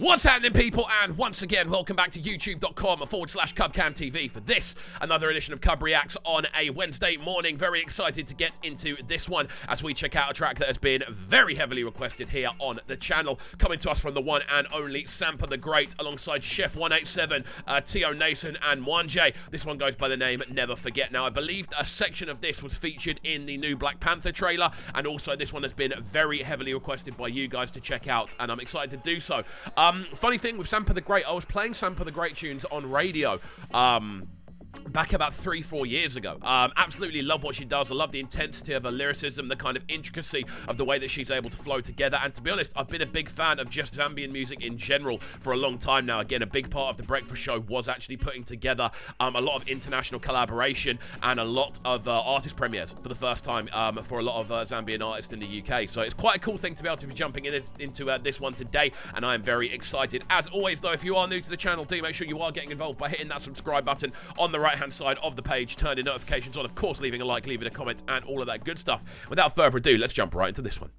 What's happening, people? And once again, welcome back to youtube.com/CubCamTV for this, another edition of CUBREACTS on a Wednesday morning. Very excited to get into this one as we check out a track that has been very heavily requested here on the channel. Coming to us from the one and only Sampa the Great, alongside Chef 187, Tio Nason, and Mwanjé. This one goes by the name Never Forget. Now, I believe a section of this was featured in the new Black Panther trailer, and also this one has been very heavily requested by you guys to check out, and I'm excited to do so. Funny thing with Sampa the Great, I was playing Sampa the Great tunes on radio back about 3-4 years ago. Absolutely love what she does. I love the intensity of her lyricism, the kind of intricacy of the way that she's able to flow together. And to be honest, I've been a big fan of just Zambian music in general for a long time now. Again, a big part of the Breakfast Show was actually putting together a lot of international collaboration and a lot of artist premieres for the first time for a lot of Zambian artists in the UK. So it's quite a cool thing to be able to be jumping into this one today, and I am very excited. As always, though, if you are new to the channel, do make sure you are getting involved by hitting that subscribe button on the right-hand side of the page, turning notifications on, of course, leaving a like, leaving a comment, and all of that good stuff. Without further ado, let's jump right into this one.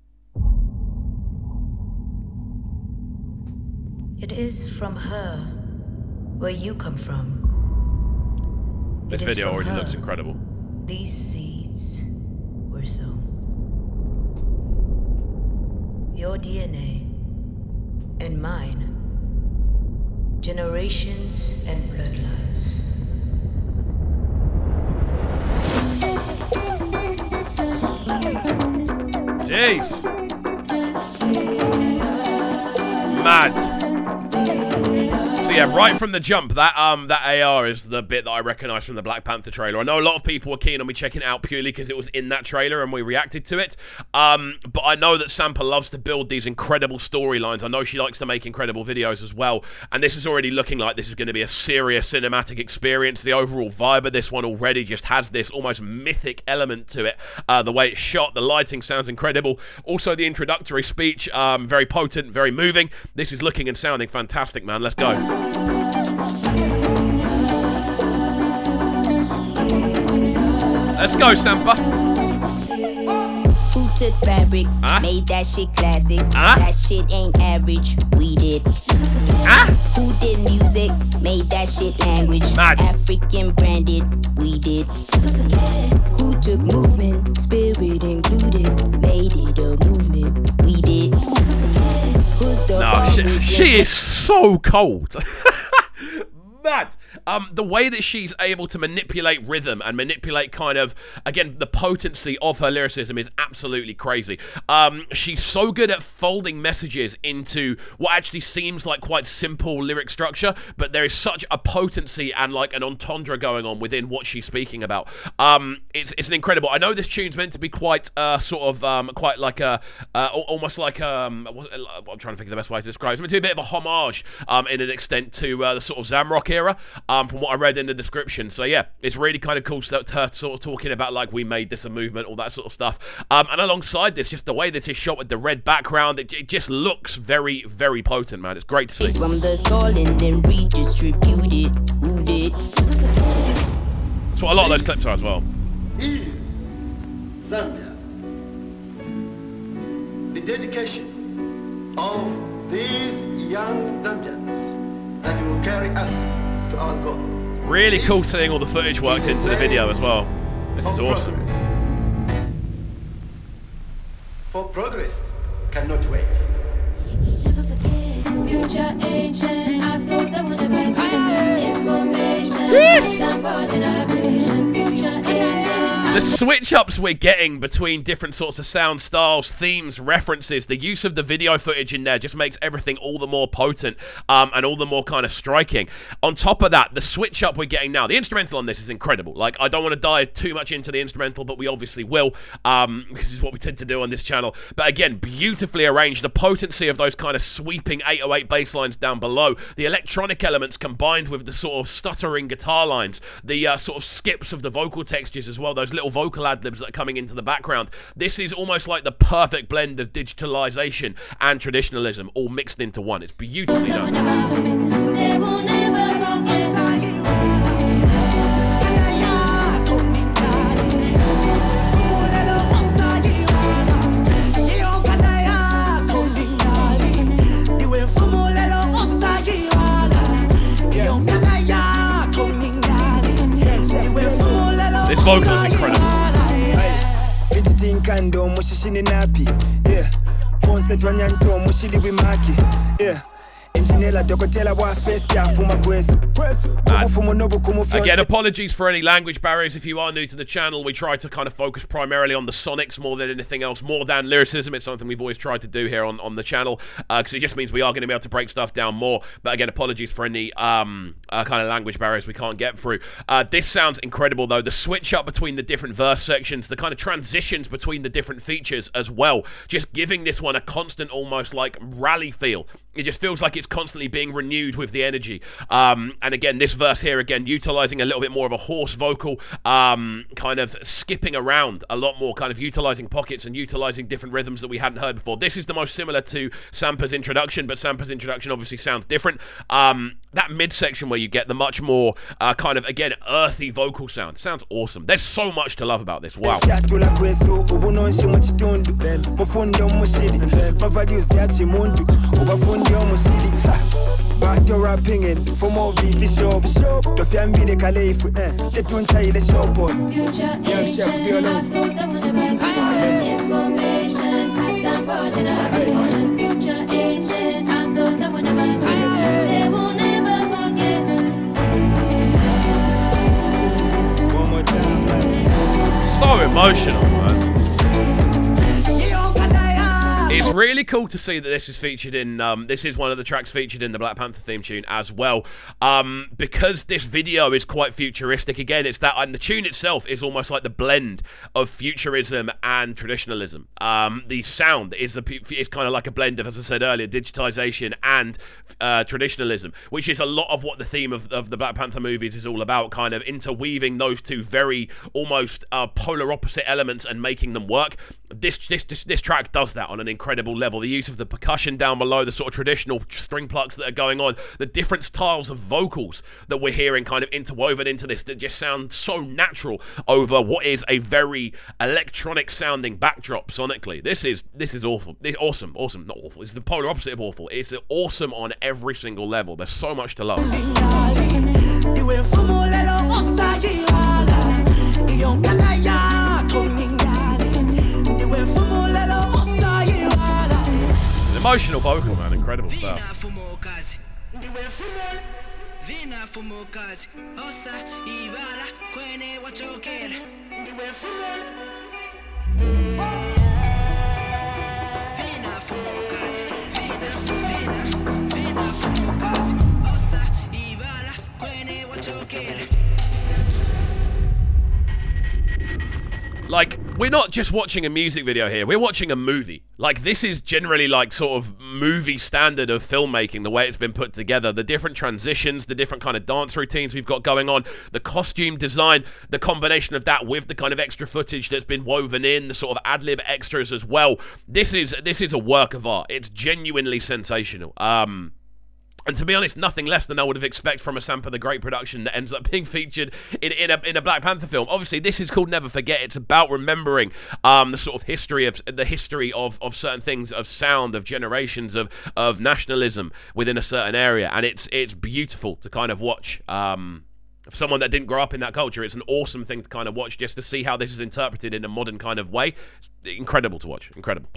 It is from her where you come from. This video already looks incredible. These seeds were sown. Your DNA and mine, generations and bloodlines. Jeez. Mad. So yeah, right from the jump, that AR is the bit that I recognise from the Black Panther trailer. I know a lot of people were keen on me checking it out purely because it was in that trailer and we reacted to it. But I know that Sampa loves to build these incredible storylines. I know she likes to make incredible videos as well. And this is already looking like this is going to be a serious cinematic experience. The overall vibe of this one already just has this almost mythic element to it. The way it's shot, the lighting sounds incredible. Also, the introductory speech, very potent, very moving. This is looking and sounding fantastic, man. Let's go. Let's go, Sampa. Who took fabric, made that shit classic? That shit ain't average, we did. Who did music, made that shit language? Mad. African branded, we did. Who took movement, spirit included, made it a movement, we did. Who's the she is so cold. Mad. The way that she's able to manipulate rhythm and manipulate kind of, again, the potency of her lyricism is absolutely crazy. She's so good at folding messages into what actually seems like quite simple lyric structure, but there is such a potency and like an entendre going on within what she's speaking about. It's an incredible. I know this tune's meant to be quite quite like a almost like I'm trying to think of the best way to describe it. It's meant to be a bit of a homage in an extent to the sort of Zamrock era, from what I read in the description. So yeah, it's really kind of cool to her sort of talking about like we made this a movement, all that sort of stuff. And alongside this, just the way that it's shot with the red background, it just looks very, very potent, man. It's great to see. From the soul and then redistributed, who did? That's what a lot of those clips are as well. Is Zambia the dedication of these young Zambians that will carry us to our goal? Really cool seeing all the footage worked into the video as well. This is awesome. For progress cannot wait. Future ancient, our souls that will never get information. Future ancient. The switch-ups we're getting between different sorts of sound styles, themes, references, the use of the video footage in there just makes everything all the more potent and all the more kind of striking. On top of that, the switch-up we're getting now, the instrumental on this is incredible. Like, I don't want to dive too much into the instrumental, but we obviously will, because it's what we tend to do on this channel. But again, beautifully arranged. The potency of those kind of sweeping 808 bass lines down below, the electronic elements combined with the sort of stuttering guitar lines, the sort of skips of the vocal textures as well, those little vocal ad-libs that are coming into the background. This is almost like the perfect blend of digitalization and traditionalism all mixed into one. It's beautifully done. vocal is incredible. Again, apologies for any language barriers if you are new to the channel. We try to kind of focus primarily on the sonics more than anything else, more than lyricism. It's something we've always tried to do here on the channel, because it just means we are going to be able to break stuff down more. But again, apologies for any kind of language barriers we can't get through. This sounds incredible, though. The switch up between the different verse sections, the kind of transitions between the different features as well, just giving this one a constant, almost like rally feel. It just feels like it's constantly being renewed with the energy. And again, this verse here, again, utilizing a little bit more of a hoarse vocal, kind of skipping around a lot more, kind of utilizing pockets and utilizing different rhythms that we hadn't heard before. This is the most similar to Sampa's introduction, but Sampa's introduction obviously sounds different. That midsection where you get the much more kind of, again, earthy vocal sound sounds awesome. There's so much to love about this. Wow. Back your rapping for more VP shop. The family the caliph, the tune child the shop. Future ancient, our souls that will never get information passed down for generation. Future ancient, our souls that will never get, they will never forget. One more time, man. So emotional, man. It's really cool to see that this is featured in, this is one of the tracks featured in the Black Panther theme tune as well, because this video is quite futuristic. Again, it's that, and the tune itself is almost like the blend of futurism and traditionalism. The sound is kind of like a blend of, as I said earlier, digitization and traditionalism, which is a lot of what the theme of the Black Panther movies is all about, kind of interweaving those two very almost polar opposite elements and making them work. This track does that on an incredible level. The use of the percussion down below, the sort of traditional string plucks that are going on, the different styles of vocals that we're hearing kind of interwoven into this that just sound so natural over what is a very electronic sounding backdrop sonically. This is awful. Awesome, not awful. It's the polar opposite of awful. It's awesome on every single level. There's so much to love. Emotional vocal, man, incredible stuff. Like, we're not just watching a music video here, we're watching a movie. Like, this is generally like sort of movie standard of filmmaking, the way it's been put together, the different transitions, the different kind of dance routines we've got going on, the costume design, the combination of that with the kind of extra footage that's been woven in, the sort of ad-lib extras as well. This is a work of art. It's genuinely sensational. And to be honest, nothing less than I would have expected from a Sampa the Great production that ends up being featured in a Black Panther film. Obviously, this is called Never Forget. It's about remembering the sort of history of certain things, of sound, of generations, of nationalism within a certain area, and it's beautiful to kind of watch. For someone that didn't grow up in that culture, it's an awesome thing to kind of watch, just to see how this is interpreted in a modern kind of way. It's incredible to watch. Incredible.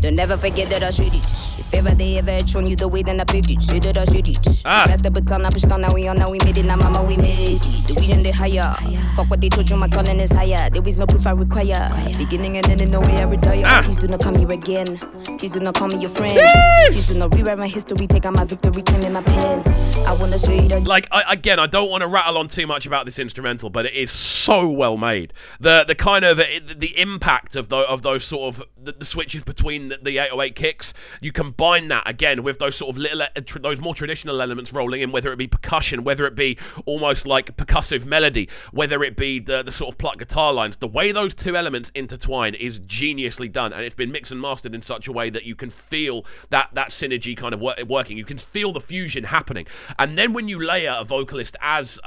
Don't never forget that I should it. If ever they ever had shown you the way, then I paved it. Shit that I should it. Pass the baton, I pushed on, now we on, now we made it. Now mama, we made it. The vision they higher. Fuck what they told you, my calling is higher. There is no proof I require. Beginning and ending, no way I retire. Please do not call me again. Please do not call me your friend. Please do not rewrite my history. Take out my victory, claim in my pen. I wanna show you that. Like, again, I don't want to rattle on too much about this instrumental, but it is so well made. The kind of the impact of those sort of the switches between the 808 kicks, you combine that again with those sort of little those more traditional elements rolling in, whether it be percussion, whether it be almost like percussive melody, whether it be the sort of plucked guitar lines. The way those two elements intertwine is geniusly done, and it's been mixed and mastered in such a way that you can feel that synergy kind of working. You can feel the fusion happening, and then when you layer a vocalist as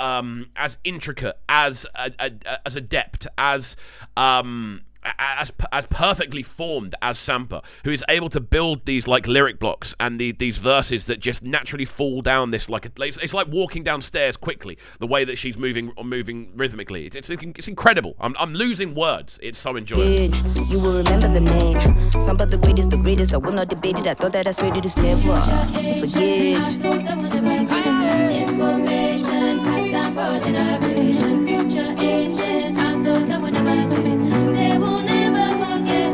intricate, as adept, as as perfectly formed as Sampa, who is able to build these like lyric blocks and these verses that just naturally fall down this like it's like walking downstairs quickly. The way that she's moving rhythmically, it's incredible. I'm losing words. It's so enjoyable. You will remember the name. Sampa the greatest. I will not debate it. I thought that I said it is never forget. Information passed down for generation, future ancient, our souls that will never do it. They will never forget.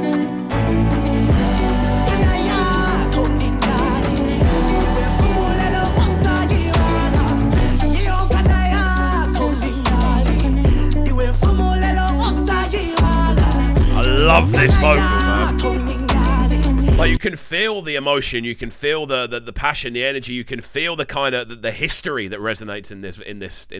I love this vocal, man. Like, you can feel the emotion, you can feel the passion, the energy, you can feel the kind of the history that resonates in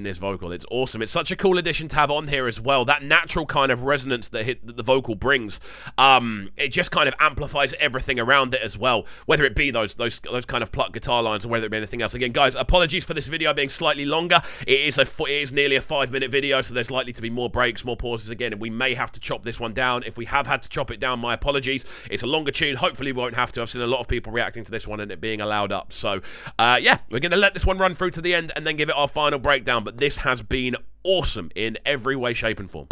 this vocal. It's awesome. It's such a cool addition to have on here as well. That natural kind of resonance that the vocal brings, it just kind of amplifies everything around it as well. Whether it be those kind of plucked guitar lines or whether it be anything else. Again, guys, apologies for this video being slightly longer. It is nearly a 5-minute video, so there's likely to be more breaks, more pauses again, and we may have to chop this one down. If we have had to chop it down, my apologies. It's a longer tune. Hopefully we won't have to. I've seen a lot of people reacting to this one and it being allowed up. So, yeah, we're going to let this one run through to the end and then give it our final breakdown. But this has been awesome in every way, shape, and form.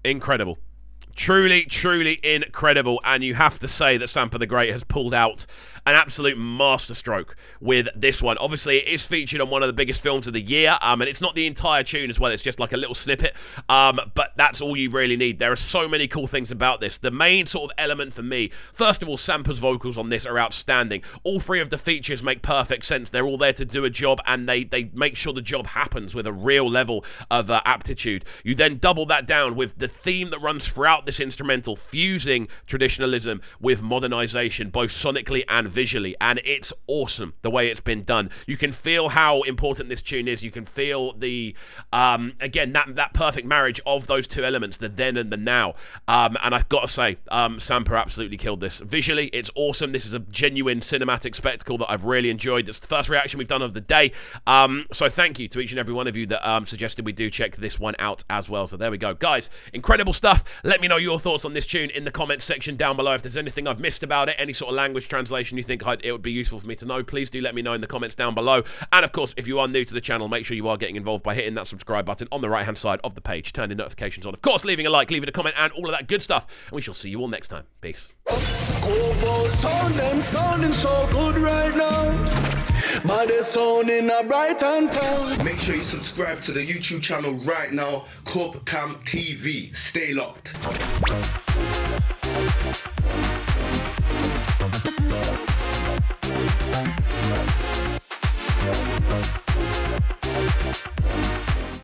Incredible. Truly, truly incredible, and you have to say that Sampa the Great has pulled out an absolute masterstroke with this one. Obviously, it is featured on one of the biggest films of the year, and it's not the entire tune as well, it's just like a little snippet, but that's all you really need. There are so many cool things about this. The main sort of element for me, first of all, Sampa's vocals on this are outstanding. All three of the features make perfect sense. They're all there to do a job, and they make sure the job happens with a real level of aptitude. You then double that down with the theme that runs throughout this instrumental, fusing traditionalism with modernization, both sonically and visually, and it's awesome the way it's been done. You can feel how important this tune is. You can feel the again that perfect marriage of those two elements, the then and the now, and I've got to say, Sampa absolutely killed this. Visually, it's awesome. This is a genuine cinematic spectacle that I've really enjoyed. It's the first reaction we've done of the day, so thank you to each and every one of you that suggested we do check this one out as well. So there we go, guys. Incredible stuff. Let me know your thoughts on this tune in the comments section down below. If there's anything I've missed about it, any sort of language translation you think it would be useful for me to know, please do let me know in the comments down below. And of course, if you are new to the channel, make sure you are getting involved by hitting that subscribe button on the right hand side of the page, turning notifications on, of course leaving a like, leaving a comment, and all of that good stuff. And we shall see you all next time. Peace. Sounding so good right now. Man, they're sounding a bright and town. Make sure you subscribe to the YouTube channel right now, CUBREACTS TV. Stay locked.